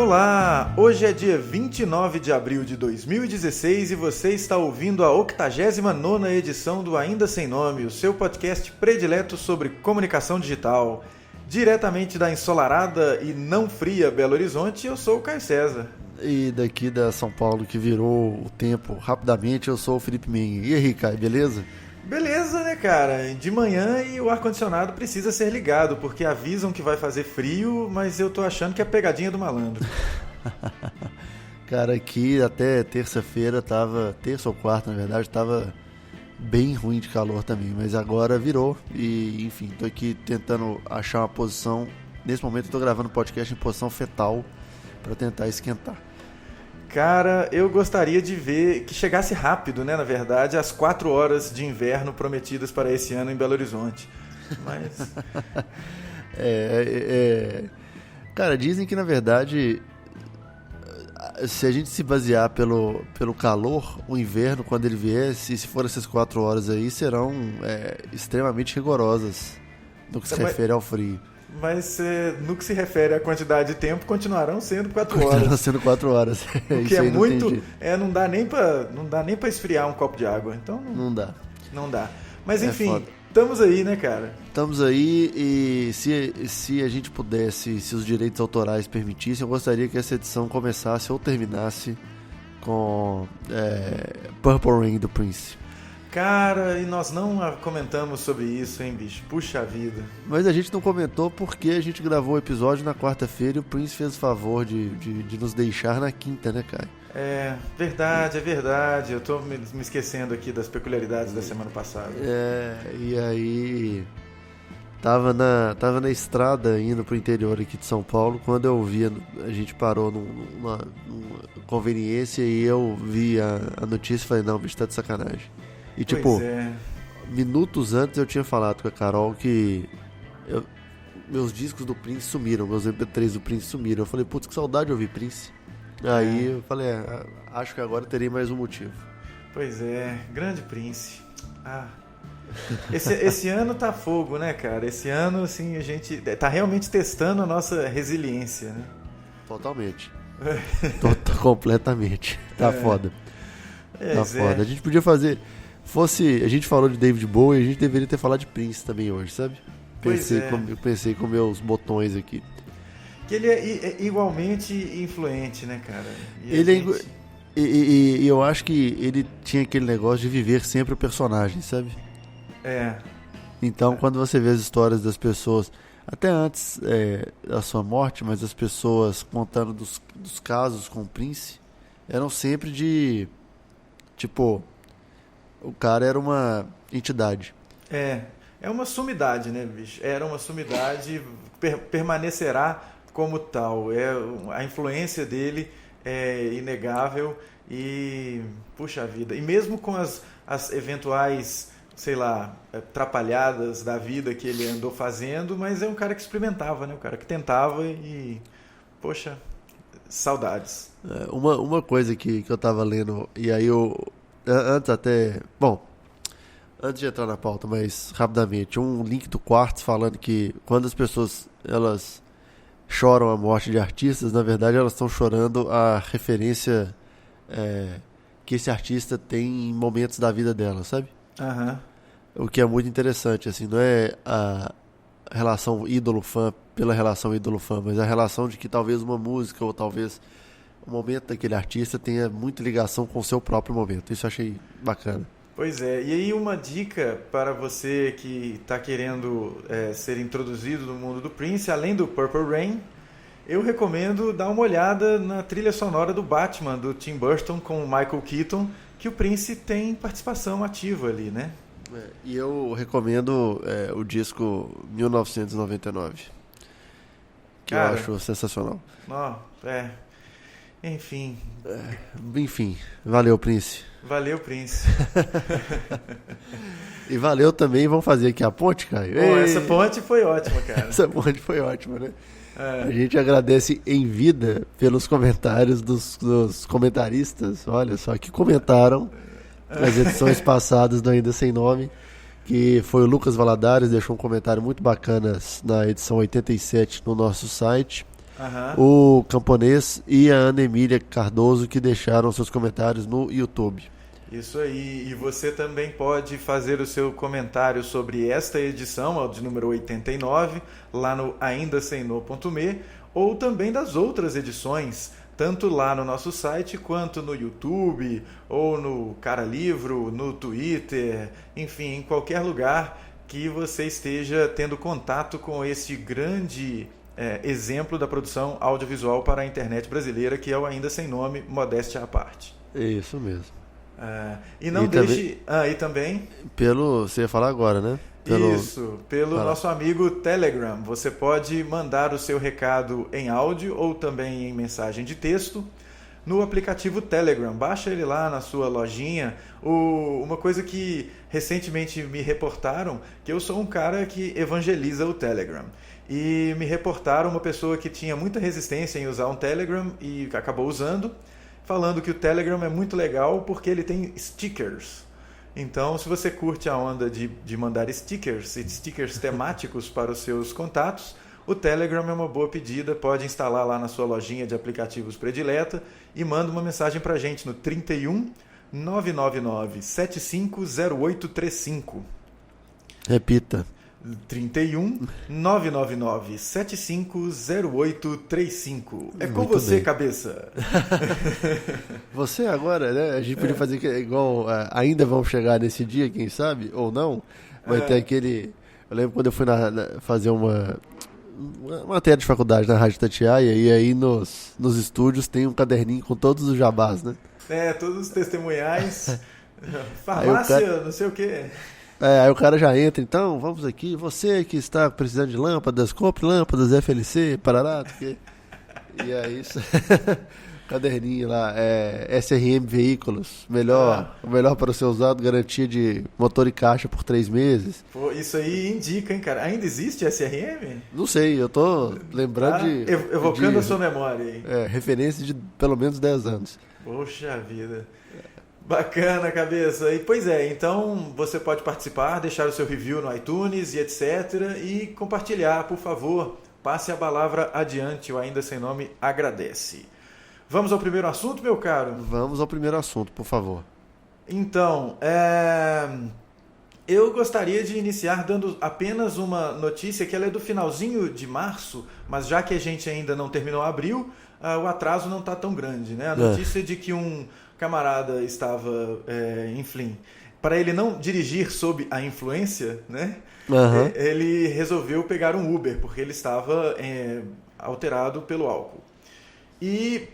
Olá, hoje é dia 29 de abril de 2016 e você está ouvindo a 89ª edição do Ainda Sem Nome, o seu podcast predileto sobre comunicação digital. Diretamente da ensolarada e não fria Belo Horizonte, eu sou o Caio César. E daqui da São Paulo, que virou o tempo rapidamente, eu sou o Felipe Mengue. E aí, Caio, beleza? Beleza, né, cara? De manhã e o ar-condicionado precisa ser ligado, porque avisam que vai fazer frio, mas eu tô achando que é pegadinha do malandro. Cara, aqui até terça-feira tava, terça ou quarta na verdade, tava bem ruim de calor também, mas agora virou e, enfim, tô aqui tentando achar uma posição. Nesse momento eu tô gravando podcast em posição fetal pra tentar esquentar. Cara, eu gostaria de ver que chegasse rápido, né, na verdade, as 4 horas de inverno prometidas para esse ano em Belo Horizonte. Mas... Cara, dizem que, na verdade, se a gente se basear pelo calor, o inverno, quando ele vier, se for essas 4 horas aí, serão extremamente rigorosas no que se refere ao frio. Mas no que se refere à quantidade de tempo, continuarão sendo 4 horas. Continuarão sendo 4 horas. O que é muito... não dá nem pra esfriar um copo de água. Então não dá. Não dá. Mas enfim, estamos aí, né, cara? Estamos aí e se a gente pudesse, se os direitos autorais permitissem, eu gostaria que essa edição começasse ou terminasse com Purple Rain do Prince. Cara, e nós não comentamos sobre isso, hein, bicho? Puxa vida. Mas a gente não comentou porque a gente gravou o episódio na quarta-feira e o Prince fez o favor de nos deixar na quinta, né, Caio? É verdade. Eu tô me esquecendo aqui das peculiaridades da semana passada. E aí... Tava na estrada indo pro interior aqui de São Paulo, quando eu vi, a gente parou numa conveniência e eu vi a notícia e falei, não, o bicho tá de sacanagem. E minutos antes eu tinha falado com a Carol que meus discos do Prince sumiram, meus MP3 do Prince sumiram. Eu falei, putz, que saudade de ouvir Prince. Aí eu falei, acho que agora terei mais um motivo. Pois é, grande Prince. Esse ano tá fogo, né, cara? Esse ano, assim, a gente tá realmente testando a nossa resiliência, né? Totalmente. Completamente. Tá foda. Tá foda. A gente podia fazer... a gente falou de David Bowie, a gente deveria ter falado de Prince também hoje, sabe? Pensei com meus botões aqui. Que ele é igualmente influente, né, cara? E eu acho que ele tinha aquele negócio de viver sempre o personagem, sabe? Então, quando você vê as histórias das pessoas, até antes da sua morte, mas as pessoas contando dos casos com o Prince, eram sempre de... Tipo... O cara era uma entidade. É uma sumidade, né, bicho? Era uma sumidade, permanecerá como tal. A influência dele é inegável e, puxa vida, e mesmo com as eventuais, sei lá, atrapalhadas da vida que ele andou fazendo, mas é um cara que experimentava, né? Um cara que tentava e, poxa, saudades. Uma coisa que eu tava lendo, e aí antes de entrar na pauta, mas rapidamente, um link do Quartz falando que quando as pessoas elas choram a morte de artistas, na verdade elas estão chorando a referência que esse artista tem em momentos da vida dela, sabe? O que é muito interessante, assim, não é a relação ídolo-fã pela relação ídolo-fã, mas a relação de que talvez uma música ou talvez o momento daquele artista tenha muita ligação com o seu próprio momento. Isso eu achei bacana. Pois é, e aí uma dica para você que está querendo ser introduzido no mundo do Prince, além do Purple Rain, eu recomendo dar uma olhada na trilha sonora do Batman, do Tim Burton com o Michael Keaton, que o Prince tem participação ativa ali, né? E eu recomendo o disco 1999, que eu acho sensacional. Enfim, valeu, Prince. Valeu, Prince. E valeu também, vamos fazer aqui a ponte, Caio? Essa ponte foi ótima, cara. Essa ponte foi ótima, né? A gente agradece em vida pelos comentários dos comentaristas, olha só, que comentaram nas edições passadas do Ainda Sem Nome, que foi o Lucas Valadares, deixou um comentário muito bacana na edição 87 no nosso site. o Camponês e a Ana Emília Cardoso, que deixaram seus comentários no YouTube. Isso aí, e você também pode fazer o seu comentário sobre esta edição, de número 89, lá no aindasemno.me, ou também das outras edições, tanto lá no nosso site, quanto no YouTube, ou no Cara Livro, no Twitter, enfim, em qualquer lugar que você esteja tendo contato com esse grande exemplo da produção audiovisual para a internet brasileira, que é o Ainda Sem Nome, modéstia à parte. Isso mesmo. E não deixe... e também... Você ia falar agora, né? Pelo nosso amigo Telegram. Você pode mandar o seu recado em áudio ou também em mensagem de texto no aplicativo Telegram. Baixa ele lá na sua lojinha. Uma coisa que recentemente me reportaram, que eu sou um cara que evangeliza o Telegram. E me reportaram uma pessoa que tinha muita resistência em usar um Telegram e acabou usando, falando que o Telegram é muito legal porque ele tem stickers. Então, se você curte a onda de mandar stickers temáticos para os seus contatos, o Telegram é uma boa pedida. Pode instalar lá na sua lojinha de aplicativos predileta e manda uma mensagem para a gente no 31 999 750835. Repita. 31 999 750835. É com Muito você, bem. Cabeça. Você agora, né? A gente podia fazer igual. Ainda vão chegar nesse dia, quem sabe? Ou não. Vai ter aquele. Eu lembro quando eu fui fazer uma matéria de faculdade na Rádio Tatiaia, e aí nos estúdios tem um caderninho com todos os jabás, né? Todos os testemunhais. Farmácia, não sei o quê. Aí o cara já entra, então, vamos aqui, você que está precisando de lâmpadas, compre lâmpadas FLC, parará, porque... E aí, caderninho lá, SRM Veículos, melhor para o seu usado, garantia de motor e caixa por 3 meses. Pô, isso aí indica, hein, cara? Ainda existe SRM? Não sei, eu tô lembrando evocando a sua memória aí. Referência de pelo menos 10 anos. Poxa vida. Bacana, Cabeça. E pois então você pode participar, deixar o seu review no iTunes e etc. E compartilhar, por favor. Passe a palavra adiante, o Ainda Sem Nome agradece. Vamos ao primeiro assunto, meu caro? Vamos ao primeiro assunto, por favor. Então, eu gostaria de iniciar dando apenas uma notícia que ela é do finalzinho de março, mas já que a gente ainda não terminou abril, o atraso não está tão grande, né? A notícia de que um camarada estava, enfim, para ele não dirigir sob a influência, né? Ele resolveu pegar um Uber, porque ele estava alterado pelo álcool. E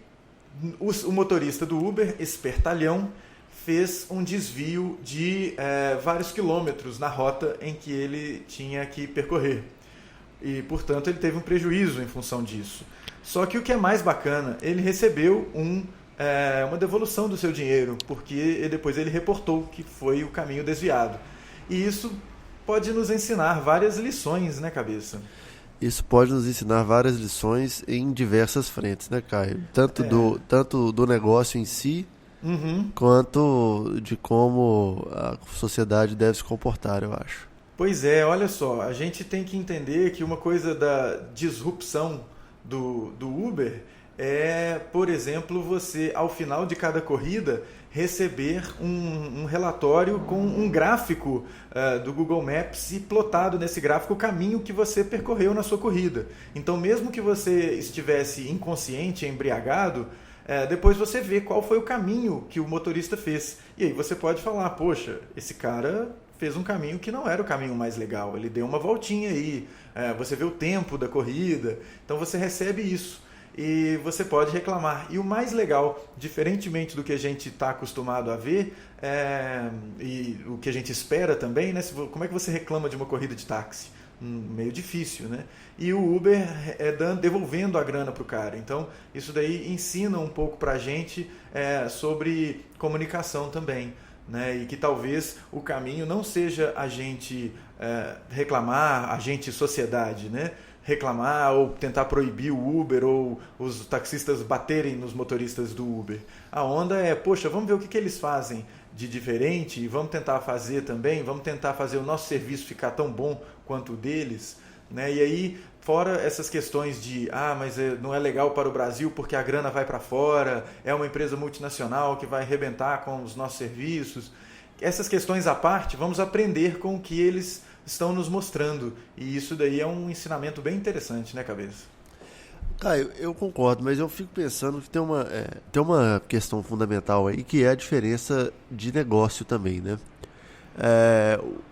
o motorista do Uber, espertalhão, fez um desvio de vários quilômetros na rota em que ele tinha que percorrer. E, portanto, ele teve um prejuízo em função disso. Só que o que é mais bacana, ele recebeu uma devolução do seu dinheiro, porque depois ele reportou que foi o caminho desviado. E isso pode nos ensinar várias lições, né, Cabeça? Isso pode nos ensinar várias lições em diversas frentes, né, Caio? Tanto do negócio em si, quanto de como a sociedade deve se comportar, eu acho. Pois é, olha só, a gente tem que entender que uma coisa da disrupção do Uber é, por exemplo, você, ao final de cada corrida, receber um relatório com um gráfico do Google Maps e plotado nesse gráfico o caminho que você percorreu na sua corrida. Então, mesmo que você estivesse inconsciente, embriagado, depois você vê qual foi o caminho que o motorista fez. E aí você pode falar, poxa, esse cara fez um caminho que não era o caminho mais legal, ele deu uma voltinha aí, você vê o tempo da corrida, então você recebe isso. E você pode reclamar. E o mais legal, diferentemente do que a gente está acostumado a ver, e o que a gente espera também, né? Como é que você reclama de uma corrida de táxi? Meio difícil, né? E o Uber devolvendo a grana para o cara. Então, isso daí ensina um pouco para a gente sobre comunicação também, né? E que talvez o caminho não seja a gente reclamar, a gente sociedade, né? Reclamar ou tentar proibir o Uber ou os taxistas baterem nos motoristas do Uber. A onda é, poxa, vamos ver o que eles fazem de diferente e vamos tentar fazer também, vamos tentar fazer o nosso serviço ficar tão bom quanto o deles, né? E aí, fora essas questões de, mas não é legal para o Brasil porque a grana vai para fora, é uma empresa multinacional que vai arrebentar com os nossos serviços. Essas questões à parte, vamos aprender com o que eles estão nos mostrando. E isso daí é um ensinamento bem interessante, né, Cabeça? Caio, eu concordo, mas eu fico pensando que tem uma questão fundamental aí, que é a diferença de negócio também, né?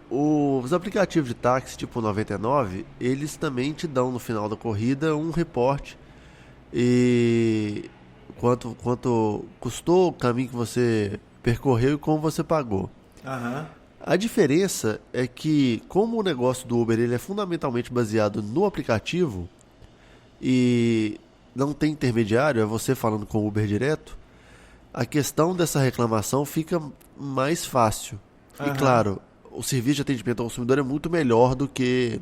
Os aplicativos de táxi tipo 99, eles também te dão no final da corrida um reporte e quanto custou o caminho que você percorreu e como você pagou. Uhum. A diferença é que, como o negócio do Uber ele é fundamentalmente baseado no aplicativo e não tem intermediário, é você falando com o Uber direto, a questão dessa reclamação fica mais fácil. Uhum. E claro, o serviço de atendimento ao consumidor é muito melhor do que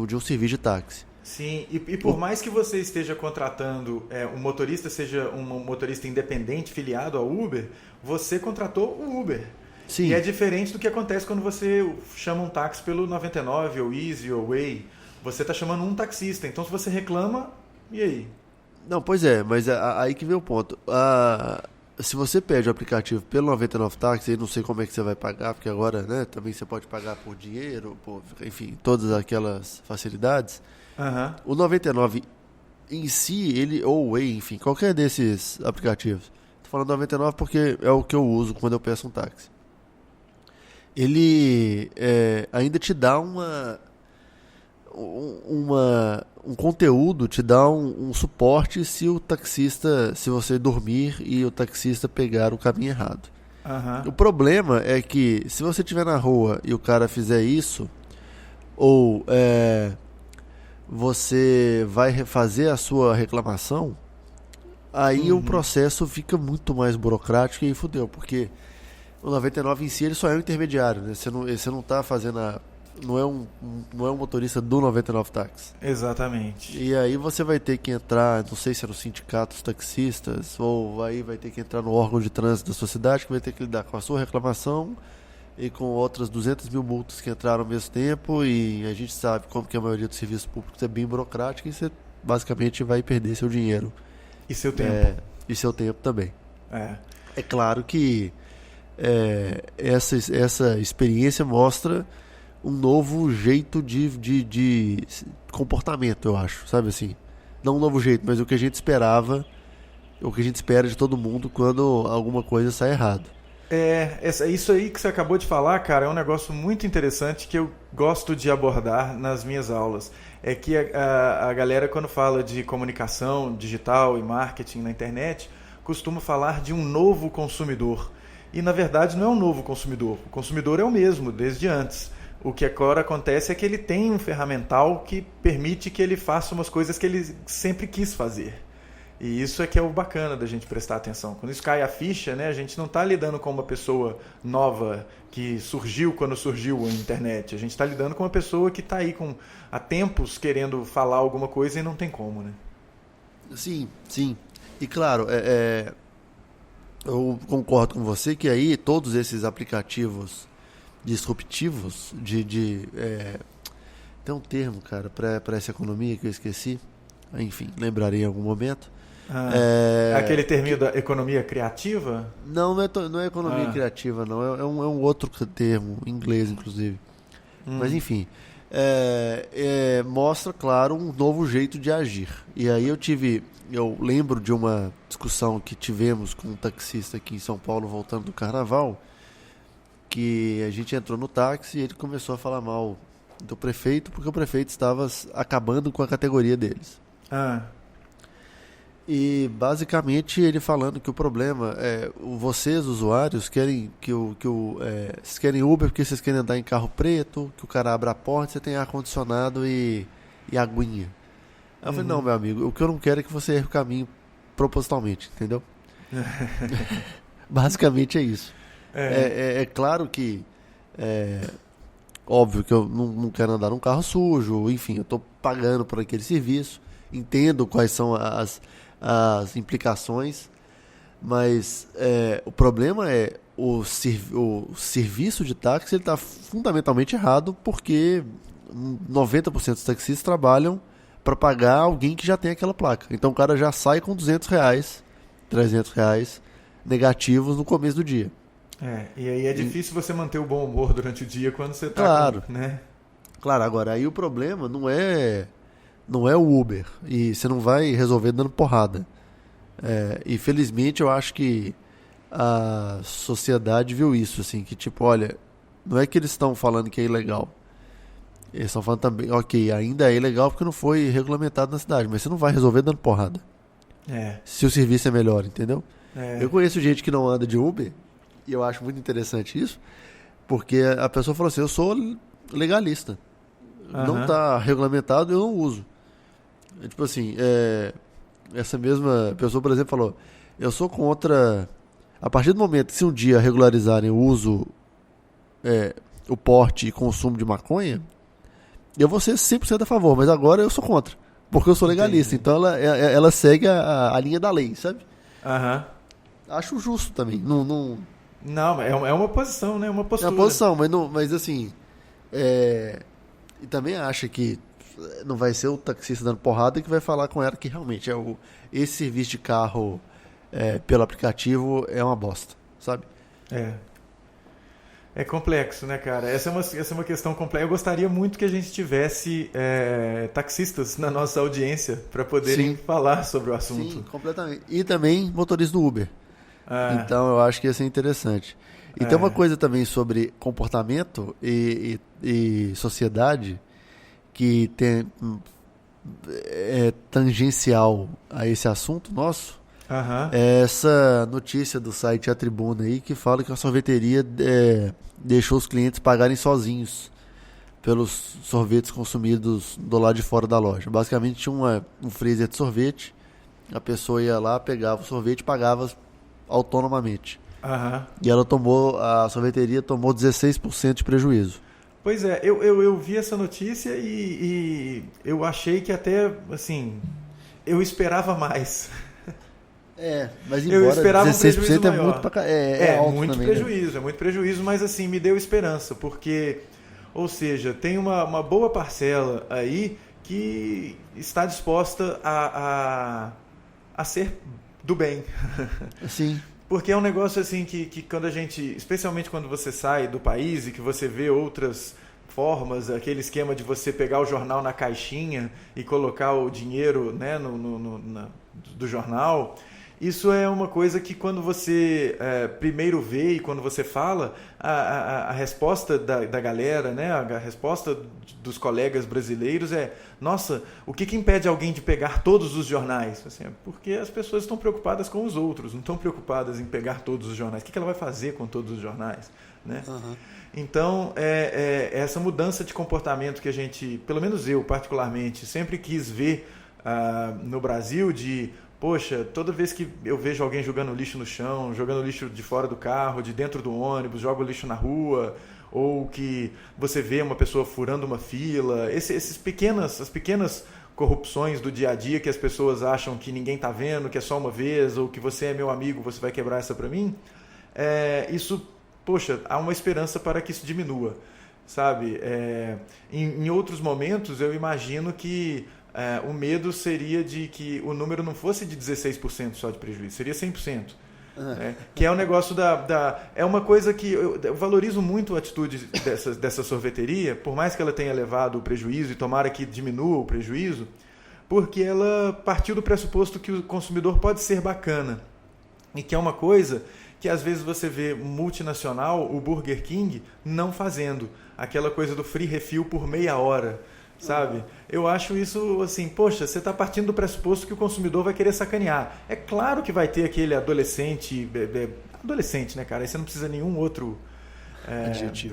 de um serviço de táxi. Sim, e por mais que você esteja contratando, um motorista seja um motorista independente, filiado ao Uber, você contratou o Uber. Sim. E é diferente do que acontece quando você chama um táxi pelo 99, ou Easy, ou Way. Você está chamando um taxista, então se você reclama, e aí? Não, pois é, mas aí que vem o ponto. Se você pede o aplicativo pelo 99 Táxi, eu não sei como é que você vai pagar, porque agora, né, também você pode pagar por dinheiro, enfim, todas aquelas facilidades. Uhum. O 99 em si, ou o Way, enfim, qualquer desses aplicativos. Tô falando 99 porque é o que eu uso quando eu peço um táxi. Ele ainda te dá um conteúdo, te dá um suporte se você dormir e o taxista pegar o caminho errado. Uhum. O problema é que se você estiver na rua e o cara fizer isso, ou você vai fazer a sua reclamação, aí o processo fica muito mais burocrático e fudeu, porque o 99 em si ele só é um intermediário, né? Você não está fazendo não é um motorista do 99 Táxi. Exatamente. E aí você vai ter que entrar, não sei se é no sindicato dos taxistas, ou aí vai ter que entrar no órgão de trânsito da sua cidade, que vai ter que lidar com a sua reclamação e com outras 200 mil multas que entraram ao mesmo tempo, e a gente sabe como que a maioria dos serviços públicos é bem burocrática e você basicamente vai perder seu dinheiro. E seu tempo. E seu tempo também. É claro que essa experiência mostra um novo jeito de comportamento, eu acho, sabe assim? Não um novo jeito, mas o que a gente esperava, o que a gente espera de todo mundo quando alguma coisa sai errado. Isso aí que você acabou de falar, cara, é um negócio muito interessante que eu gosto de abordar nas minhas aulas. É que a galera, quando fala de comunicação digital e marketing na internet, costuma falar de um novo consumidor. E, na verdade, não é um novo consumidor. O consumidor é o mesmo, desde antes. O que agora acontece é que ele tem um ferramental que permite que ele faça umas coisas que ele sempre quis fazer. E isso é que é o bacana da gente prestar atenção. Quando isso cai a ficha, né, a gente não está lidando com uma pessoa nova que surgiu quando surgiu a internet. A gente está lidando com uma pessoa que está aí há tempos querendo falar alguma coisa e não tem como, né? Sim, sim. E claro, eu concordo com você que aí todos esses aplicativos disruptivos tem um termo, cara, para essa economia que eu esqueci. Enfim, lembrarei em algum momento. Aquele termo da economia criativa? Não é economia criativa, não. É um outro termo, em inglês, inclusive. Mas, enfim, mostra, claro, um novo jeito de agir. E aí eu lembro de uma discussão que tivemos com um taxista aqui em São Paulo, voltando do carnaval, que a gente entrou no táxi e ele começou a falar mal do prefeito, porque o prefeito estava acabando com a categoria deles. E basicamente ele falando que o problema é vocês, usuários, querem vocês querem Uber porque vocês querem andar em carro preto, que o cara abra a porta, você tem ar-condicionado e aguinha. Aí eu falei, não, meu amigo, o que eu não quero é que você erre o caminho propositalmente, entendeu? Basicamente é isso. É claro que óbvio que eu não quero andar num carro sujo, enfim, eu estou pagando por aquele serviço, entendo quais são as implicações, mas o problema é o serviço de táxi está fundamentalmente errado, porque 90% dos taxistas trabalham para pagar alguém que já tem aquela placa. Então o cara já sai com R$200, R$300 negativos no começo do dia. E aí é difícil você manter o bom humor durante o dia quando você tá claro, né? Claro, agora aí o problema não é o Uber, e você não vai resolver dando porrada. Infelizmente eu acho que a sociedade viu isso, assim, que tipo, olha, não é que eles estão falando que é ilegal. Eles estão falando também, ok, ainda é ilegal porque não foi regulamentado na cidade, mas você não vai resolver dando porrada. Se o serviço é melhor, entendeu? Eu conheço gente que não anda de Uber, e eu acho muito interessante isso, porque a pessoa falou assim, eu sou legalista. Não está regulamentado, eu não uso. Tipo assim, essa mesma pessoa, por exemplo, falou, eu sou contra, a partir do momento que se um dia regularizarem o uso, o porte e consumo de maconha, eu vou ser 100% a favor, mas agora eu sou contra, porque eu sou legalista. Entendi. Então ela segue a linha da lei, sabe? Acho justo também. Não, é uma posição, né? Uma postura. É uma posição, mas assim, e também acha que não vai ser o taxista dando porrada que vai falar com ela que realmente esse serviço de carro pelo aplicativo é uma bosta, sabe? É complexo, né, cara? Essa é uma questão complexa. Eu gostaria muito que a gente tivesse taxistas na nossa audiência para poderem falar sobre o assunto. Sim, completamente. E também motorista do Uber. Então eu acho que ia ser interessante. E tem uma coisa também sobre comportamento e sociedade que é tangencial a esse assunto nosso. É essa notícia do site A Tribuna aí que fala que a sorveteria deixou os clientes pagarem sozinhos pelos sorvetes consumidos do lado de fora da loja. Basicamente tinha um freezer de sorvete, a pessoa ia lá, pegava o sorvete e pagava autonomamente. E a sorveteria tomou 16% de prejuízo. Pois é, eu vi essa notícia e eu achei que até, assim, eu esperava mais. Mas embora eu esperava 16% um prejuízo maior. Alto muito também, prejuízo, né? É muito prejuízo, mas assim, me deu esperança, porque, ou seja, tem uma boa parcela aí que está disposta a ser do bem. Sim. Porque é um negócio assim que quando a gente, especialmente quando você sai do país e que você vê outras formas, aquele esquema de você pegar o jornal na caixinha e colocar o dinheiro, né, do jornal, isso é uma coisa que quando você primeiro vê e quando você fala, a resposta da galera, né, a resposta dos colegas brasileiros nossa, o que impede alguém de pegar todos os jornais? Assim, porque as pessoas estão preocupadas com os outros, não estão preocupadas em pegar todos os jornais. O que ela vai fazer com todos os jornais? Né? Então, essa mudança de comportamento que a gente, pelo menos eu particularmente, sempre quis ver no Brasil de... Poxa, toda vez que eu vejo alguém jogando lixo no chão, jogando lixo de fora do carro, de dentro do ônibus, joga o lixo na rua, ou que você vê uma pessoa furando uma fila, as pequenas corrupções do dia a dia que as pessoas acham que ninguém está vendo, que é só uma vez, ou que você é meu amigo, você vai quebrar essa para mim, isso, poxa, há uma esperança para que isso diminua, sabe? Em outros momentos eu imagino que o medo seria de que o número não fosse de 16% só de prejuízo, seria 100%. Que é um negócio é uma coisa que eu valorizo muito a atitude dessa sorveteria, por mais que ela tenha levado o prejuízo e tomara que diminua o prejuízo, porque ela partiu do pressuposto que o consumidor pode ser bacana e que é uma coisa que às vezes você vê multinacional, o Burger King, não fazendo aquela coisa do free refill por meia hora, sabe? Eu acho isso assim, poxa, você está partindo do pressuposto que o consumidor vai querer sacanear. É claro que vai ter aquele adolescente, né, cara? Aí você não precisa nenhum outro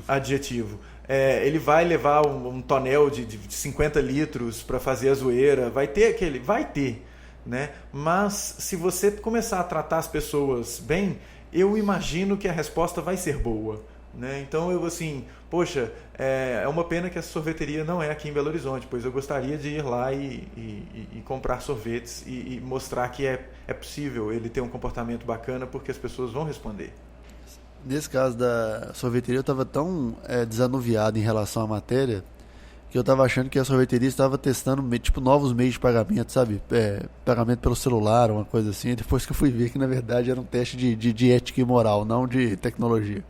adjetivo. Ele vai levar um tonel de 50 litros para fazer a zoeira, vai ter, né? Mas se você começar a tratar as pessoas bem, eu imagino que a resposta vai ser boa. Né? Então eu assim, poxa, é uma pena que essa sorveteria não é aqui em Belo Horizonte, pois eu gostaria de ir lá e comprar sorvetes e mostrar que é possível ele ter um comportamento bacana, porque as pessoas vão responder. Nesse caso da sorveteria eu estava tão desanuviado em relação à matéria que que eu tava achando que a sorveteria estava testando, tipo, novos meios de pagamento, sabe? Pagamento pelo celular, uma coisa assim. E depois que eu fui ver que, na verdade, era um teste de ética e moral, não de tecnologia.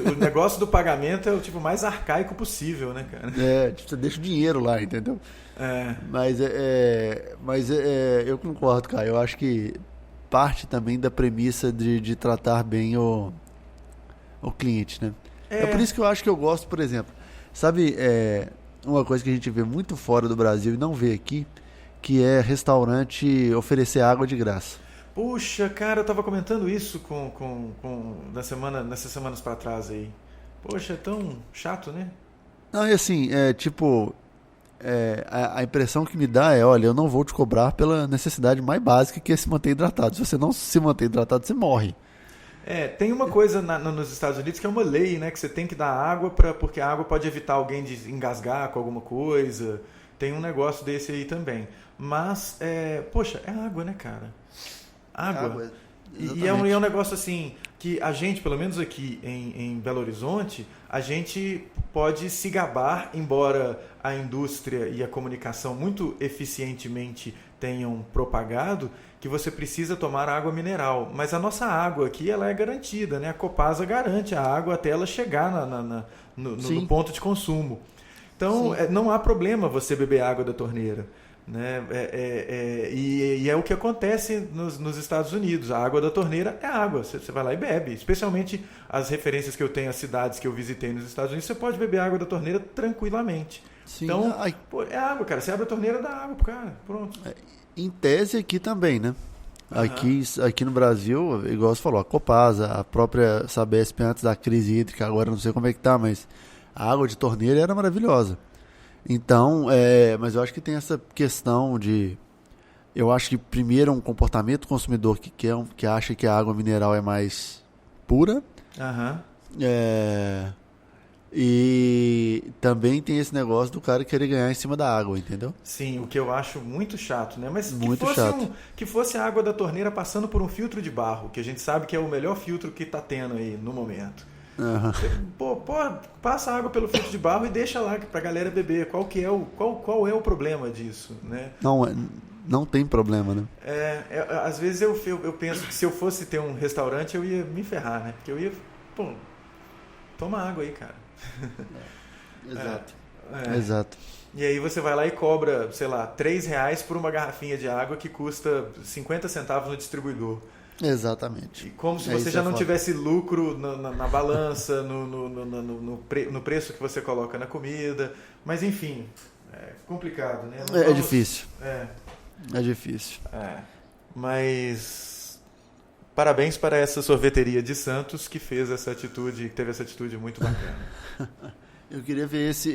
O negócio do pagamento é o tipo mais arcaico possível, né, cara? Tipo, você deixa o dinheiro lá, entendeu? Mas eu concordo, cara. Eu acho que parte também da premissa de tratar bem o cliente, né? É por isso que eu acho que eu gosto, por exemplo, sabe, uma coisa que a gente vê muito fora do Brasil e não vê aqui, que é restaurante oferecer água de graça. Puxa, cara, eu tava comentando isso nessas semanas pra trás aí. Poxa, é tão chato, né? Não, e assim, a impressão que me dá é, olha, eu não vou te cobrar pela necessidade mais básica, que é se manter hidratado. Se você não se manter hidratado, você morre. Tem uma coisa nos Estados Unidos que é uma lei, né? Que você tem que dar água porque a água pode evitar alguém de engasgar com alguma coisa. Tem um negócio desse aí também. Mas, poxa, é água, né, cara? Água. E é um negócio assim, que a gente, pelo menos aqui em Belo Horizonte, a gente pode se gabar, embora a indústria e a comunicação muito eficientemente tenham propagado, que você precisa tomar água mineral. Mas a nossa água aqui, ela é garantida, né? A Copasa garante a água até ela chegar no ponto de consumo. Então, não há problema você beber água da torneira. Né? E é o que acontece nos Estados Unidos. A água da torneira é água, você vai lá e bebe. Especialmente as referências que eu tenho, as cidades que eu visitei nos Estados Unidos, você pode beber água da torneira tranquilamente. Sim. Então, é água, cara. Você abre a torneira, dá água pro cara. Pronto. Em tese aqui também, né? Aqui no Brasil, igual você falou, a Copasa, a própria Sabesp antes da crise hídrica, agora não sei como é que tá, mas a água de torneira era maravilhosa. Então, mas eu acho que tem essa questão de... Eu acho que primeiro um comportamento do consumidor que acha que a água mineral é mais pura. E também tem esse negócio do cara querer ganhar em cima da água, entendeu? Sim, o que eu acho muito chato, né? Mas muito que fosse a água da torneira passando por um filtro de barro, que a gente sabe que é o melhor filtro que tá tendo aí no momento. Passa a água pelo filtro de barro e deixa lá pra galera beber. Qual é o problema disso, né? Não tem problema, né? Às vezes eu penso que se eu fosse ter um restaurante eu ia me ferrar, né? Porque eu ia... toma água aí, cara. Exato. E aí você vai lá e cobra, sei lá, R$3 por uma garrafinha de água que custa 50 centavos no distribuidor. Exatamente. E como se você já não tivesse lucro na balança, no preço que você coloca na comida. Mas enfim, é complicado, né? Difícil. É difícil. Mas parabéns para essa sorveteria de Santos que teve essa atitude muito bacana. Eu queria ver esse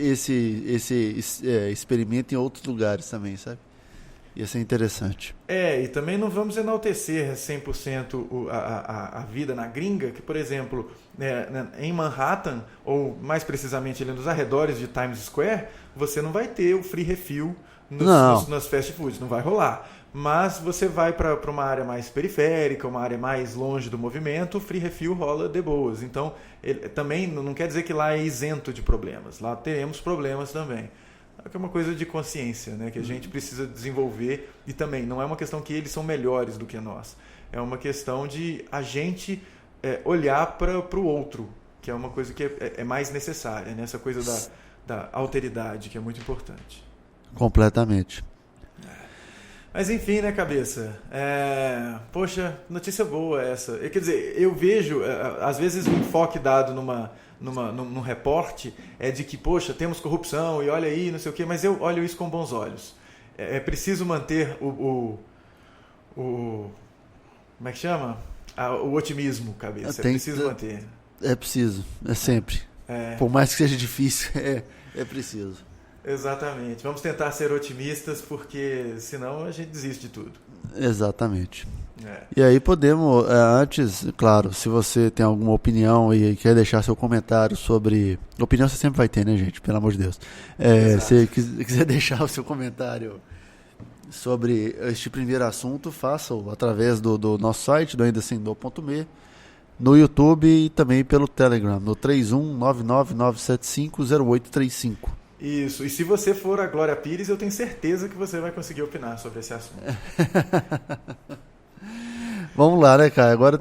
experimento em outros lugares também, sabe? Ia ser interessante. E também não vamos enaltecer 100% a vida na gringa, que, por exemplo, em Manhattan, ou mais precisamente ali nos arredores de Times Square, você não vai ter o free refill nas fast foods, não vai rolar. Mas você vai para uma área mais periférica, uma área mais longe do movimento, o free refill rola de boas. Então, também não quer dizer que lá é isento de problemas. Lá teremos problemas também. É uma coisa de consciência, né, que a gente precisa desenvolver, e também não é uma questão que eles são melhores do que nós, é uma questão de a gente olhar para o outro, que é uma coisa que é mais necessária, né? Essa coisa da alteridade, que é muito importante. Completamente. Mas enfim, né, cabeça? Poxa, notícia boa essa. Quer dizer, eu vejo, às vezes, o enfoque dado num reporte é de que, poxa, temos corrupção e olha aí, não sei o quê, mas eu olho isso com bons olhos. É preciso manter o como é que chama? O otimismo, cabeça. É preciso manter. É preciso, é sempre. Por mais que seja difícil, é preciso. Exatamente. Vamos tentar ser otimistas, porque senão a gente desiste de tudo. Exatamente. E aí podemos, antes, claro, se você tem alguma opinião e quer deixar seu comentário sobre... Opinião você sempre vai ter, né, gente? Pelo amor de Deus. Se quiser deixar o seu comentário sobre este primeiro assunto, faça-o através do nosso site, do aindasemdor.me, no YouTube e também pelo Telegram, no 31999750835. Isso, e se você for a Glória Pires, eu tenho certeza que você vai conseguir opinar sobre esse assunto. Vamos lá, né, Caio? Agora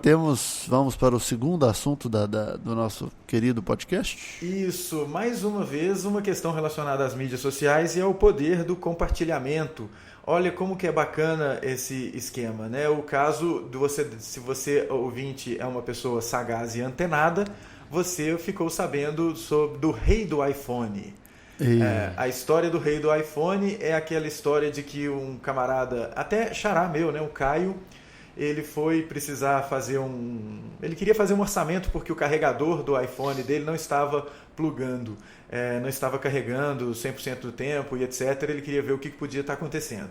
vamos para o segundo assunto do nosso querido podcast. Isso, mais uma vez, uma questão relacionada às mídias sociais e ao poder do compartilhamento. Olha como que é bacana esse esquema, né? O caso de você, se você, ouvinte, é uma pessoa sagaz e antenada, você ficou sabendo do rei do iPhone. A história do rei do iPhone é aquela história de que um camarada, até xará meu, né, o Caio, ele foi precisar fazer ele queria fazer um orçamento porque o carregador do iPhone dele não estava plugando, não estava carregando 100% do tempo e etc. Ele queria ver o que podia estar acontecendo.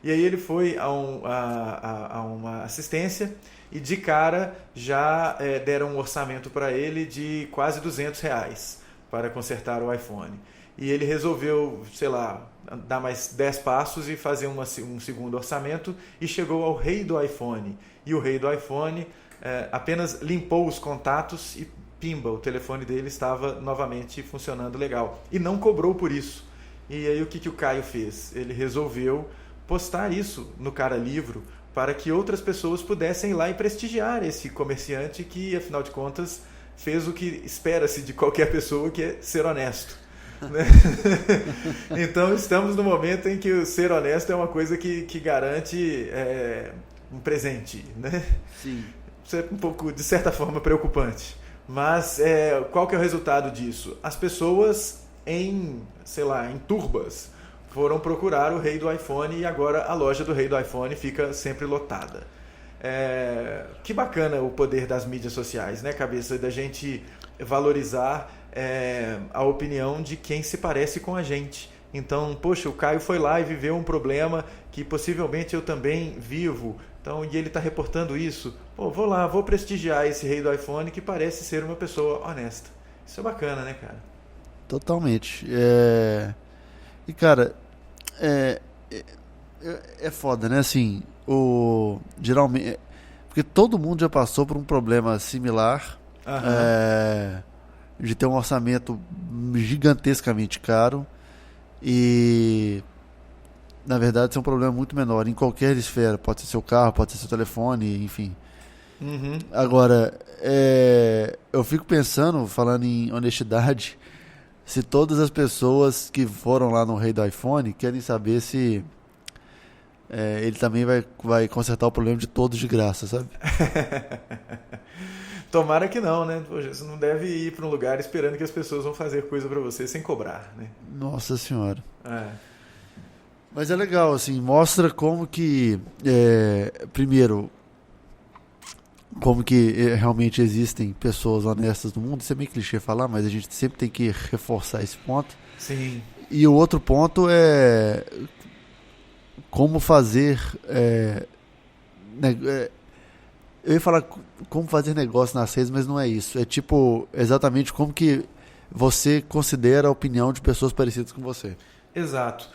E aí ele foi a uma assistência e de cara já deram um orçamento para ele de quase R$200 para consertar o iPhone. E ele resolveu, sei lá, dar mais 10 passos e fazer um segundo orçamento e chegou ao rei do iPhone. E o rei do iPhone apenas limpou os contatos e pimba, o telefone dele estava novamente funcionando legal. E não cobrou por isso. E aí o que o Caio fez? Ele resolveu postar isso no Cara Livro para que outras pessoas pudessem ir lá e prestigiar esse comerciante que, afinal de contas, fez o que espera-se de qualquer pessoa, que é ser honesto. Né? Então estamos no momento em que o ser honesto é uma coisa que garante um presente, né? Sim. Isso é um pouco, de certa forma, preocupante. Mas qual que é o resultado disso? As pessoas em turbas foram procurar o rei do iPhone e agora a loja do rei do iPhone fica sempre lotada. Que bacana o poder das mídias sociais, né, cabeça? Da gente valorizar a opinião de quem se parece com a gente. Então, poxa, o Caio foi lá e viveu um problema que possivelmente eu também vivo. Então, e ele está reportando isso. Pô, vou lá, vou prestigiar esse rei do iPhone que parece ser uma pessoa honesta. Isso é bacana, né, cara? Totalmente. E, cara, é foda, né? Assim, geralmente... Porque todo mundo já passou por um problema similar. De ter um orçamento gigantescamente caro e, na verdade, isso é um problema muito menor em qualquer esfera. Pode ser seu carro, pode ser seu telefone, enfim. Uhum. Agora, eu fico pensando, falando em honestidade, se todas as pessoas que foram lá no rei do iPhone querem saber se ele também vai consertar o problema de todos de graça, sabe? Tomara que não, né? Poxa, você não deve ir para um lugar esperando que as pessoas vão fazer coisa para você sem cobrar, né? Nossa Senhora. Mas é legal, assim, mostra como que, primeiro, como que realmente existem pessoas honestas no mundo. Isso é meio clichê falar, mas a gente sempre tem que reforçar esse ponto. Sim. E o outro ponto é como fazer... eu ia falar como fazer negócio nas redes, mas não é isso. É tipo, exatamente como que você considera a opinião de pessoas parecidas com você. Exato.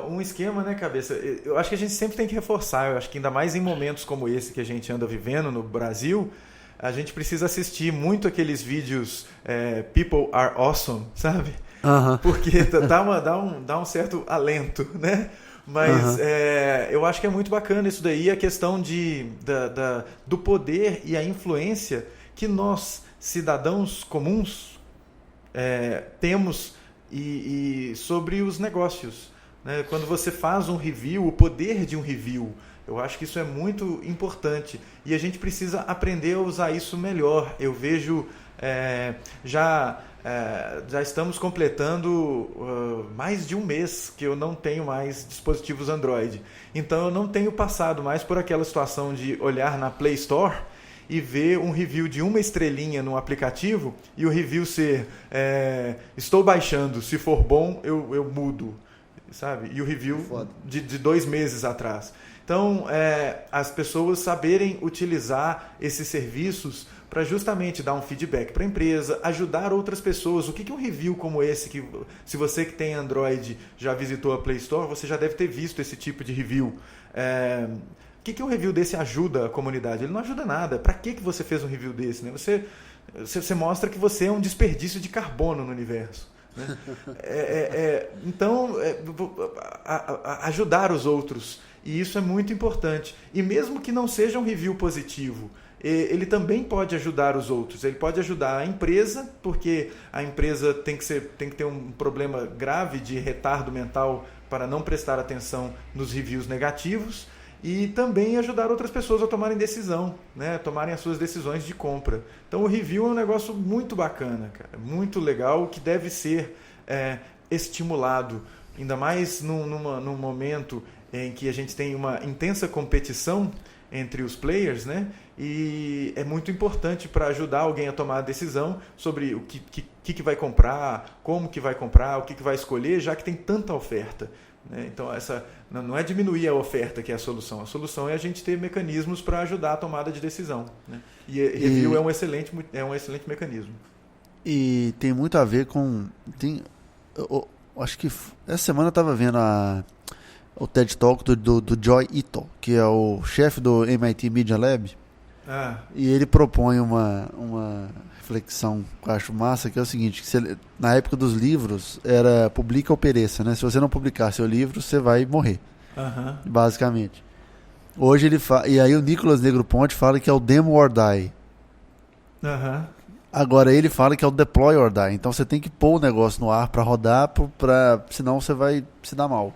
Um esquema, né, cabeça? Eu acho que a gente sempre tem que reforçar. Eu acho que ainda mais em momentos como esse que a gente anda vivendo no Brasil, a gente precisa assistir muito aqueles vídeos People Are Awesome, sabe? Uh-huh. Porque dá um certo alento, né? Mas eu acho que é muito bacana isso daí, a questão do poder e a influência que nós, cidadãos comuns, temos e sobre os negócios. Né? Quando você faz um review, o poder de um review, eu acho que isso é muito importante. E a gente precisa aprender a usar isso melhor. Eu vejo já estamos completando mais de um mês que eu não tenho mais dispositivos Android. Então eu não tenho passado mais por aquela situação de olhar na Play Store e ver um review de 1 estrelinha no aplicativo e o review ser estou baixando, se for bom eu mudo, sabe? E o review de 2 meses atrás. Então as pessoas saberem utilizar esses serviços para justamente dar um feedback para a empresa, ajudar outras pessoas. O que um review como esse, que se você que tem Android já visitou a Play Store, você já deve ter visto esse tipo de review. O que um review desse ajuda a comunidade? Ele não ajuda nada. Para que você fez um review desse? Né? Você mostra que você é um desperdício de carbono no universo. Né? Então, ajudar os outros. E isso é muito importante. E mesmo que não seja um review positivo, ele também pode ajudar os outros. Ele pode ajudar a empresa, porque a empresa tem que ter um problema grave de retardo mental para não prestar atenção nos reviews negativos, e também ajudar outras pessoas a tomarem decisão, né? Tomarem as suas decisões de compra. Então o review é um negócio muito bacana, cara, muito legal, que deve ser estimulado, ainda mais num momento em que a gente tem uma intensa competição entre os players, né? E é muito importante para ajudar alguém a tomar a decisão sobre o que vai comprar, como que vai comprar, o que vai escolher, já que tem tanta oferta, né? Então, não é diminuir a oferta que é a solução é a gente ter mecanismos para ajudar a tomada de decisão, né? E review é um excelente mecanismo. E tem muito a ver com... eu acho que essa semana eu estava vendo o TED Talk do Joi Ito, que é o chefe do MIT Media Lab. E ele propõe uma reflexão que eu acho massa, que é o seguinte, que na época dos livros era publica ou pereça, né? Se você não publicar seu livro, você vai morrer, basicamente. Hoje e aí o Nicolas Negroponte fala que é o demo or die. Agora ele fala que é o deploy or die. Então você tem que pôr o negócio no ar para rodar, senão você vai se dar mal.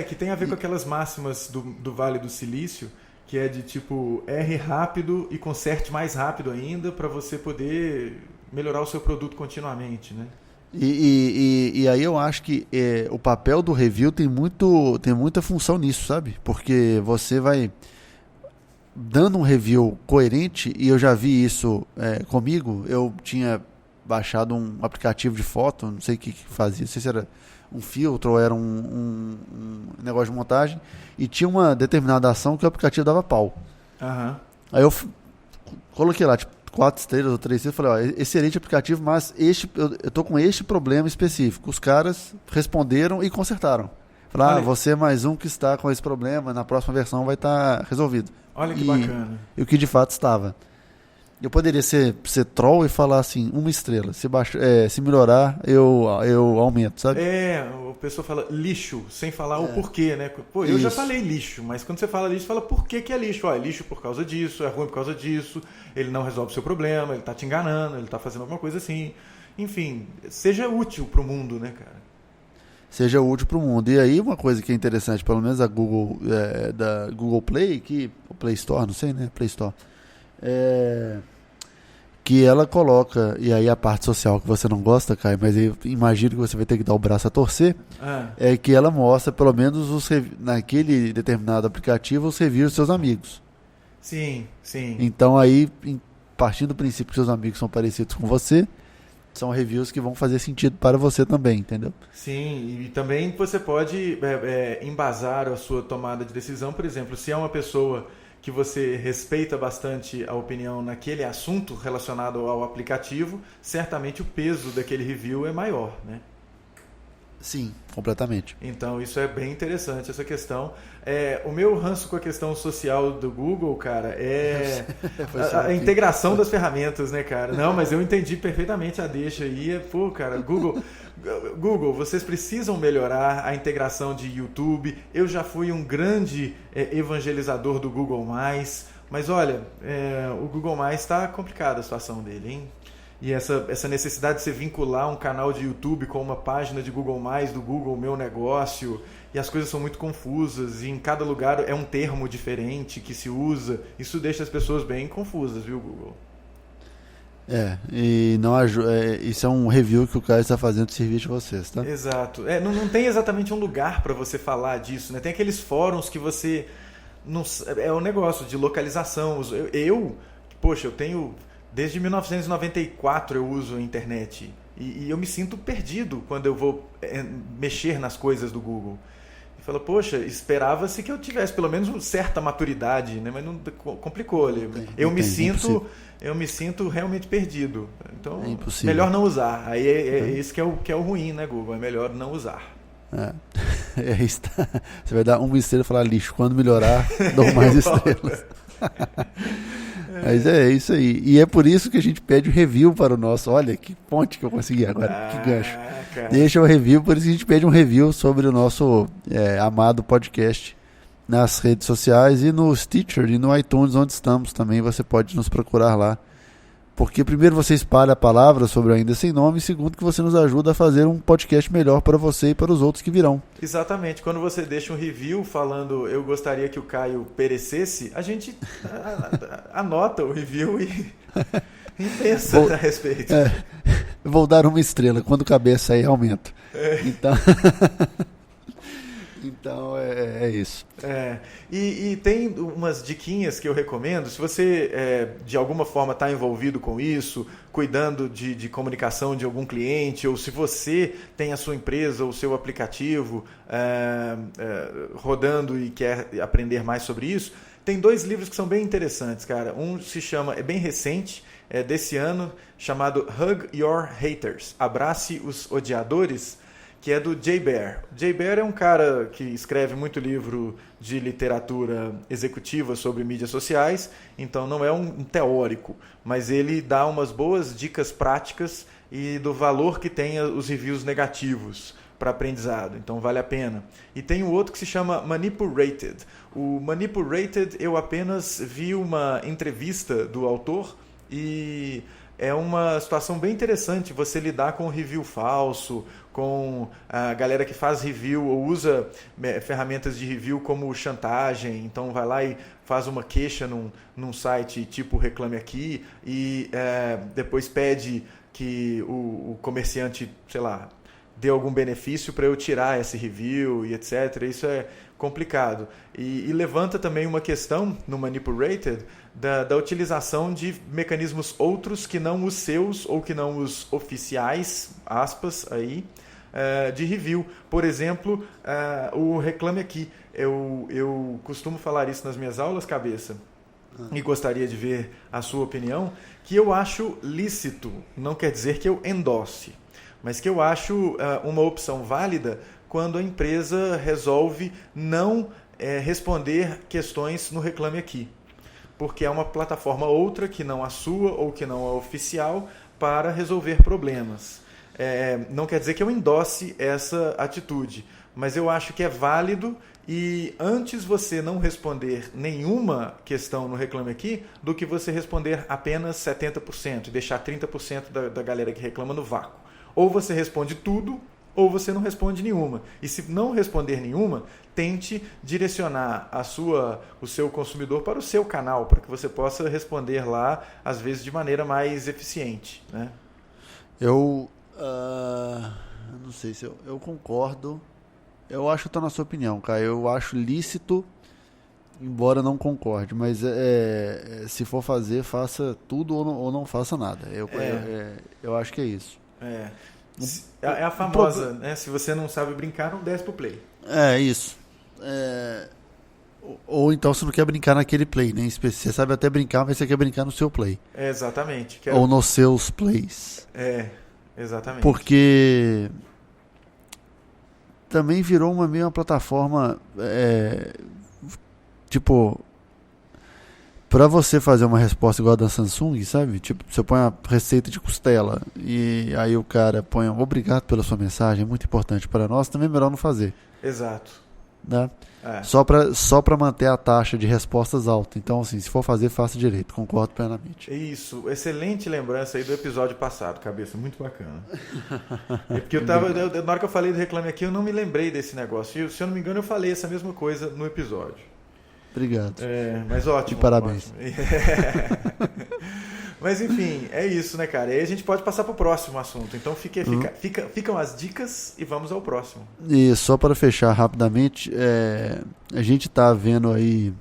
Que tem a ver com aquelas máximas do Vale do Silício, que é de tipo, erre rápido e conserte mais rápido ainda para você poder melhorar o seu produto continuamente, né? E aí eu acho que o papel do review tem muita função nisso, sabe? Porque você vai dando um review coerente, e eu já vi isso comigo. Eu tinha baixado um aplicativo de foto, não sei o que fazia, não sei se era um filtro ou era um negócio de montagem, e tinha uma determinada ação que o aplicativo dava pau. Aí eu coloquei lá, tipo, 4 estrelas ou 3 estrelas, falei, excelente aplicativo, mas eu tô com este problema específico. Os caras responderam e consertaram. Falaram, você é mais um que está com esse problema, na próxima versão vai estar resolvido. Olha que bacana. E o que de fato estava. Eu poderia ser troll e falar assim, 1 estrela. Se melhorar, eu aumento, sabe? A pessoa fala lixo, sem falar o porquê, né? Pô, eu já falei lixo, mas quando você fala lixo, fala por que é lixo. É lixo por causa disso, é ruim por causa disso, ele não resolve o seu problema, ele tá te enganando, ele tá fazendo alguma coisa assim. Enfim, seja útil pro mundo, né, cara? Seja útil para o mundo. E aí uma coisa que é interessante, pelo menos da Google Play, o Play Store, não sei, né? Play Store. Que ela coloca, e aí a parte social que você não gosta, Caio, mas eu imagino que você vai ter que dar o braço a torcer, é que ela mostra, pelo menos naquele determinado aplicativo, os reviews dos seus amigos. Sim. Então aí, partindo do princípio que seus amigos são parecidos com você, são reviews que vão fazer sentido para você também, entendeu? Sim, e também você pode embasar a sua tomada de decisão, por exemplo, se é uma pessoa que você respeita bastante a opinião naquele assunto relacionado ao aplicativo, certamente o peso daquele review é maior, né? Sim, completamente. Então isso é bem interessante, essa questão. O meu ranço com a questão social do Google, cara, é a integração das ferramentas, né, cara? Não, mas eu entendi perfeitamente a deixa aí. Pô, cara, Google, vocês precisam melhorar a integração de YouTube. Eu já fui um grande evangelizador do Google+, mas olha, o Google+, está complicada a situação dele, hein? E essa necessidade de você vincular um canal de YouTube com uma página de Google+, do Google Meu Negócio, e as coisas são muito confusas, e em cada lugar é um termo diferente que se usa. Isso deixa as pessoas bem confusas, viu, Google? E não isso é um review que o cara está fazendo de serviço de vocês, tá? Exato. Não tem exatamente um lugar para você falar disso, né? Tem aqueles fóruns que você... Não, é um negócio de localização. Poxa, eu tenho... Desde 1994 eu uso a internet e eu me sinto perdido quando eu vou mexer nas coisas do Google. E falo, poxa, esperava-se que eu tivesse pelo menos uma certa maturidade, né? Mas não complicou ali. Eu me sinto realmente perdido. Então, melhor não usar. Aí isso que é o ruim, né, Google? É melhor não usar. Você vai dar 1 estrela e falar lixo. Quando melhorar, dou mais estrelas. Mas é isso aí. E é por isso que a gente pede o review para o nosso. Olha que ponte que eu consegui agora, que gancho. Cara. Deixa o review, por isso que a gente pede um review sobre o nosso amado podcast nas redes sociais e no Stitcher e no iTunes, onde estamos também. Você pode nos procurar lá. Porque primeiro você espalha a palavra sobre o Ainda Sem Nome, e segundo que você nos ajuda a fazer um podcast melhor para você e para os outros que virão. Exatamente. Quando você deixa um review falando eu gostaria que o Caio perecesse, a gente anota o review e pensa a respeito. Vou dar 1 estrela. Quando caber sair, aumento. Então é isso. E tem umas diquinhas que eu recomendo. Se você de alguma forma está envolvido com isso, cuidando de comunicação de algum cliente, ou se você tem a sua empresa ou o seu aplicativo rodando e quer aprender mais sobre isso, tem 2 livros que são bem interessantes, cara. Um se chama, é bem recente, é desse ano, chamado Hug Your Haters, Abrace os Odiadores, que é do Jay Baer. Jay Baer é um cara que escreve muito livro de literatura executiva sobre mídias sociais, então não é um teórico, mas ele dá umas boas dicas práticas e do valor que tem os reviews negativos para aprendizado, então vale a pena. E tem um outro que se chama Manipulated. O Manipulated, eu apenas vi uma entrevista do autor e é uma situação bem interessante você lidar com review falso, com a galera que faz review ou usa ferramentas de review como chantagem. Então vai lá e faz uma queixa num site tipo Reclame Aqui e depois pede que o comerciante, sei lá, dê algum benefício para eu tirar esse review e etc. Isso é complicado. E levanta também uma questão no Manipulated da utilização de mecanismos outros que não os seus ou que não os oficiais, aspas, aí, de review. Por exemplo, o Reclame Aqui. Eu costumo falar isso nas minhas aulas, Cabeça, e gostaria de ver a sua opinião, que eu acho lícito, não quer dizer que eu endosse, mas que eu acho uma opção válida quando a empresa resolve não responder questões no Reclame Aqui, porque é uma plataforma outra que não a sua ou que não a oficial para resolver problemas. Não quer dizer que eu endosse essa atitude, mas eu acho que é válido e antes você não responder nenhuma questão no Reclame Aqui do que você responder apenas 70% e deixar 30% da galera que reclama no vácuo. Ou você responde tudo ou você não responde nenhuma. E se não responder nenhuma, tente direcionar o seu consumidor para o seu canal, para que você possa responder lá, às vezes, de maneira mais eficiente, né? Eu não sei se eu concordo. Eu acho que estou na sua opinião, cara. Eu acho lícito, embora não concorde, mas se for fazer, faça tudo ou não faça nada. Eu acho que é isso. É a famosa, né? Se você não sabe brincar, não desce pro play. Isso. Ou então você não quer brincar naquele play, né? Você sabe até brincar, mas você quer brincar no seu play. Exatamente. Ou nos seus plays. Exatamente. Porque também virou uma plataforma tipo, para você fazer uma resposta igual a da Samsung, sabe? Tipo, você põe a receita de costela e aí o cara põe obrigado pela sua mensagem, é muito importante para nós, também é melhor não fazer. Exato. Né? Só para manter a taxa de respostas alta. Então, assim, se for fazer, faça direito. Concordo plenamente. Isso. Excelente lembrança aí do episódio passado, Cabeça. Muito bacana. Porque na hora que eu falei do Reclame Aqui, eu não me lembrei desse negócio. E, se eu não me engano, eu falei essa mesma coisa no episódio. Obrigado. Mas ótimo. E parabéns. Mas enfim, é isso, né, cara? E aí a gente pode passar para o próximo assunto. Então ficam as dicas e vamos ao próximo. E só para fechar rapidamente, a gente está vendo aí,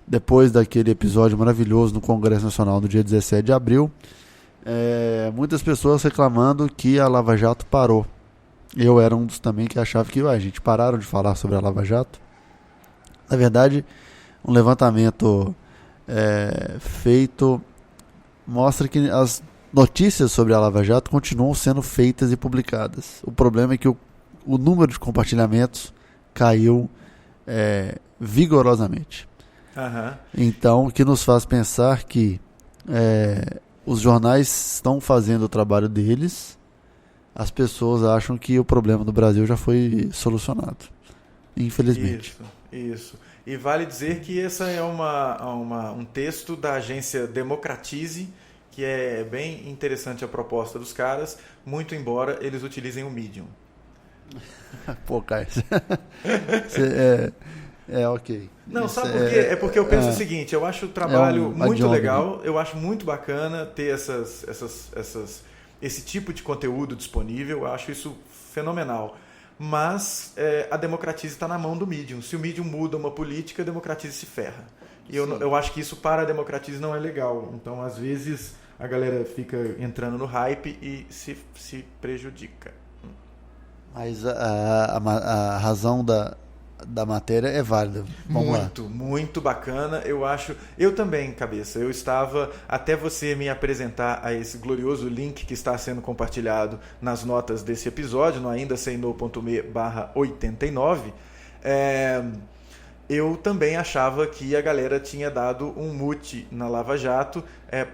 depois daquele episódio maravilhoso no Congresso Nacional no dia 17 de abril, muitas pessoas reclamando que a Lava Jato parou. Eu era um dos também que achava que a gente pararam de falar sobre a Lava Jato. Na verdade, um levantamento feito mostra que as notícias sobre a Lava Jato continuam sendo feitas e publicadas. O problema é que o número de compartilhamentos caiu vigorosamente. Uhum. Então, o que nos faz pensar que Os jornais estão fazendo o trabalho deles, as pessoas acham que o problema do Brasil já foi solucionado, infelizmente. Isso. E vale dizer que esse é um texto da agência Democratize, que é bem interessante a proposta dos caras, muito embora eles utilizem o Medium. Pô, Caio. Ok. Não, sabe por quê? É porque eu penso o seguinte, eu acho o trabalho muito legal, eu acho muito bacana ter esse tipo de conteúdo disponível, eu acho isso fenomenal. Mas a Democratize está na mão do Medium. Se o Medium muda uma política, a Democratize se ferra. E eu acho que isso para a Democratize não é legal. Então, às vezes, a galera fica entrando no hype e se prejudica. Mas a razão da matéria é válida. Muito bacana. Eu também, Cabeça. Eu estava, até você me apresentar a esse glorioso link que está sendo compartilhado nas notas desse episódio, no aindasemno.me/89, eu também achava que a galera tinha dado um mute na Lava Jato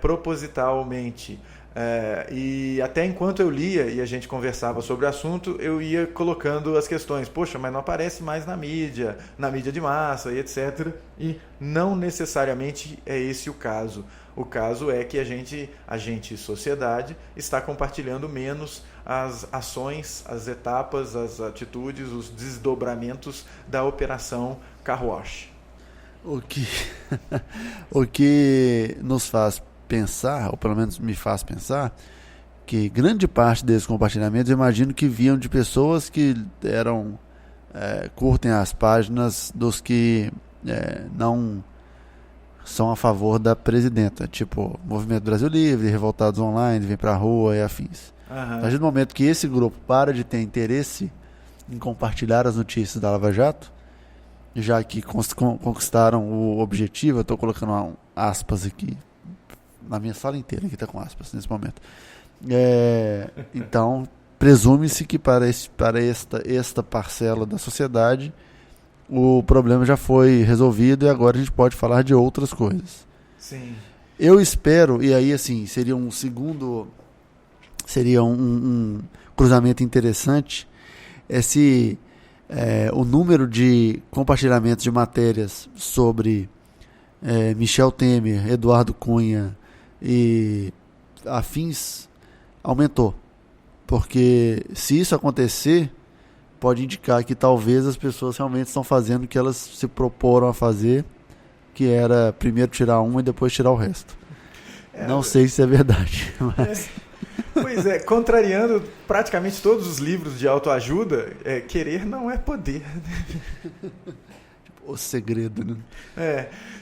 propositalmente. E até enquanto eu lia e a gente conversava sobre o assunto, eu ia colocando as questões. Poxa, mas não aparece mais na mídia de massa e etc. E não necessariamente é esse o caso. O caso é que a gente, sociedade, está compartilhando menos as ações, as etapas, as atitudes, os desdobramentos da Operação Carwash. O que nos faz pensar, ou pelo menos me faz pensar, que grande parte desses compartilhamentos eu imagino que vinham de pessoas que curtem as páginas dos que não são a favor da presidenta, tipo Movimento Brasil Livre, Revoltados Online, Vem Pra Rua e afins. A partir do momento que esse grupo para de ter interesse em compartilhar as notícias da Lava Jato, já que conquistaram o objetivo, eu estou colocando aspas aqui, na minha sala inteira que está com aspas nesse momento. Então, presume-se que para esta parcela da sociedade o problema já foi resolvido e agora a gente pode falar de outras coisas. Sim. Eu espero, e aí assim, seria um cruzamento interessante, se o número de compartilhamentos de matérias sobre Michel Temer, Eduardo Cunha e afins aumentou, porque se isso acontecer, pode indicar que talvez as pessoas realmente estão fazendo o que elas se proporam a fazer, que era primeiro tirar um e depois tirar o resto. Não sei se é verdade, mas... Pois é, contrariando praticamente todos os livros de autoajuda, querer não é poder. O segredo, né?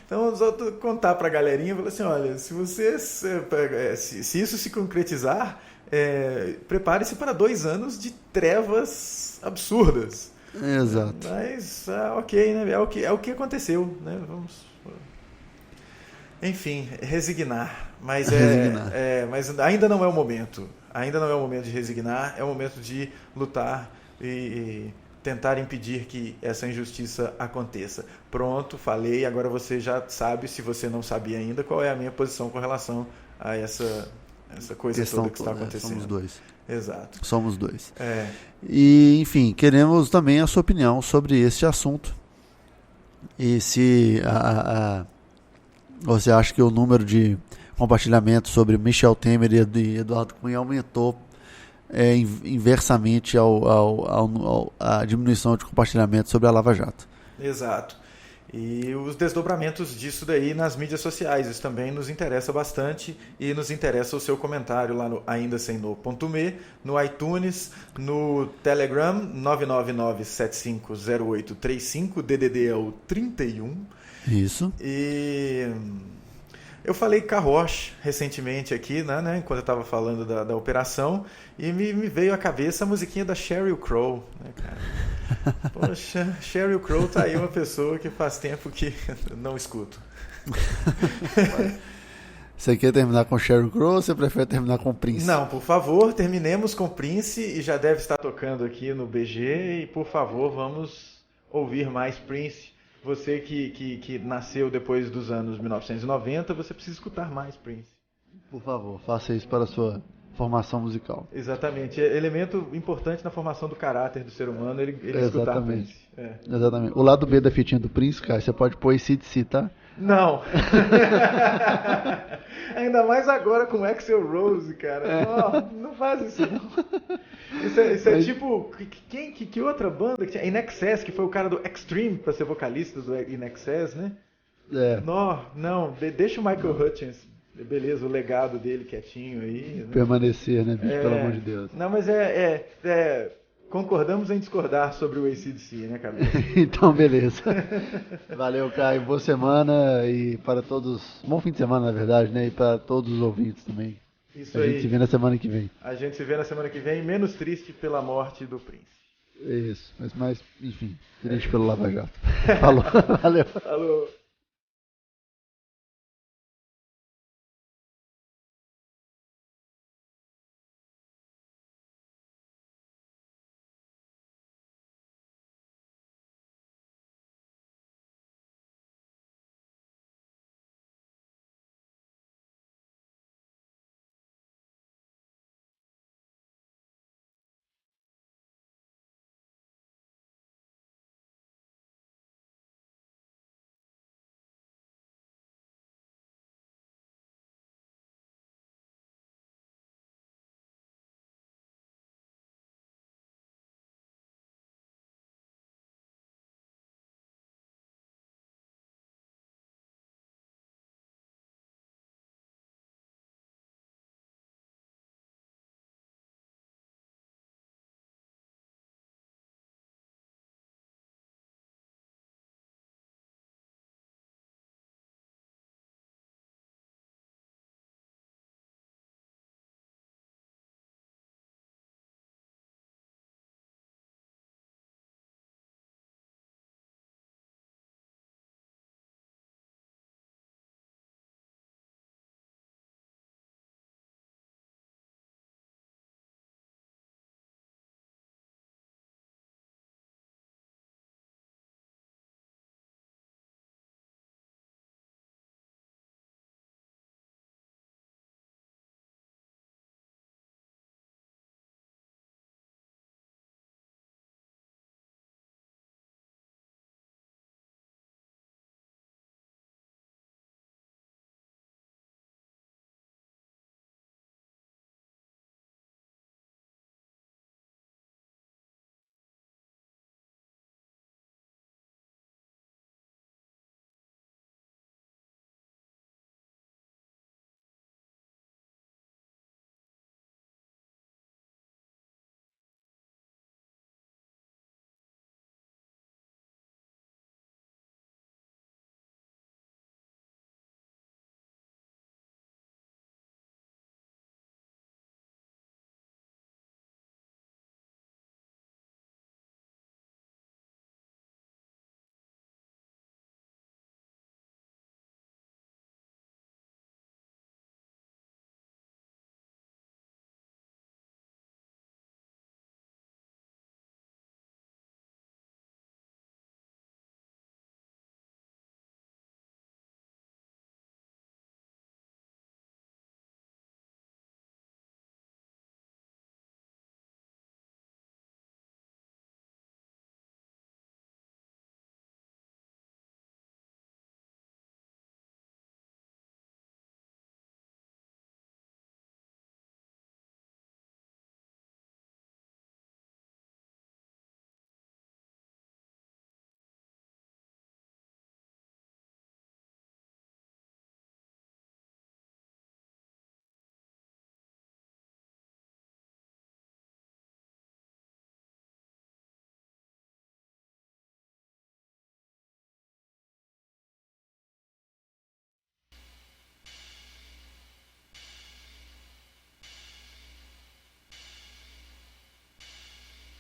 Então, só contar pra galerinha, falar assim, olha, se isso se concretizar, prepare-se para 2 anos de trevas absurdas. Exato. Mas, ok, né? É o que aconteceu, né? Enfim, resignar. Mas, mas ainda não é o momento. Ainda não é o momento de resignar, é o momento de lutar e tentar impedir que essa injustiça aconteça. Pronto, falei, agora você já sabe, se você não sabia ainda, qual é a minha posição com relação a essa coisa toda que está acontecendo. Somos dois. Exato. Somos dois. E, enfim, queremos também a sua opinião sobre este assunto. E se você acha que o número de compartilhamentos sobre Michel Temer e Eduardo Cunha aumentou inversamente à diminuição de compartilhamento sobre a Lava Jato. Exato. E os desdobramentos disso daí nas mídias sociais, isso também nos interessa bastante e nos interessa o seu comentário lá no aindasemno.me, no iTunes, no Telegram 999750835, DDD é o 31. Isso. E eu falei Carroche recentemente aqui, né, enquanto eu estava falando da operação, e me veio à cabeça a musiquinha da Sheryl Crow, né, cara? Poxa, Sheryl Crow tá aí uma pessoa que faz tempo que não escuto. Você quer terminar com Sheryl Crow ou você prefere terminar com Prince? Não, por favor, terminemos com Prince e já deve estar tocando aqui no BG e por favor, vamos ouvir mais Prince. Você que nasceu depois dos anos 1990, você precisa escutar mais Prince. Por favor, faça isso para a sua formação musical. Exatamente. É elemento importante na formação do caráter do ser humano, ele escutar Prince. Exatamente. O lado B da fitinha do Prince, cara, você pode pôr AC/DC, tá? Não. Ainda mais agora com Axl Rose, cara. Não faz isso, não. Isso é tipo... Que outra banda que tinha? In Excess, que foi o cara do Extreme pra ser vocalista do In Excess, né? Não. Deixa o Michael Hutchence. Beleza, o legado dele quietinho aí. Né? Permanecer, né, bicho? Pelo amor de Deus. Não, mas concordamos em discordar sobre o AC/DC, né, cara? Então, beleza. Valeu, Caio. Boa semana e para todos... Bom fim de semana, na verdade, né? E para todos os ouvintes também. Isso aí. A gente se vê na semana que vem. A gente se vê na semana que vem, menos triste pela morte do Prince. Isso, mas enfim, triste pelo Lava Jato. Falou, valeu. Falou.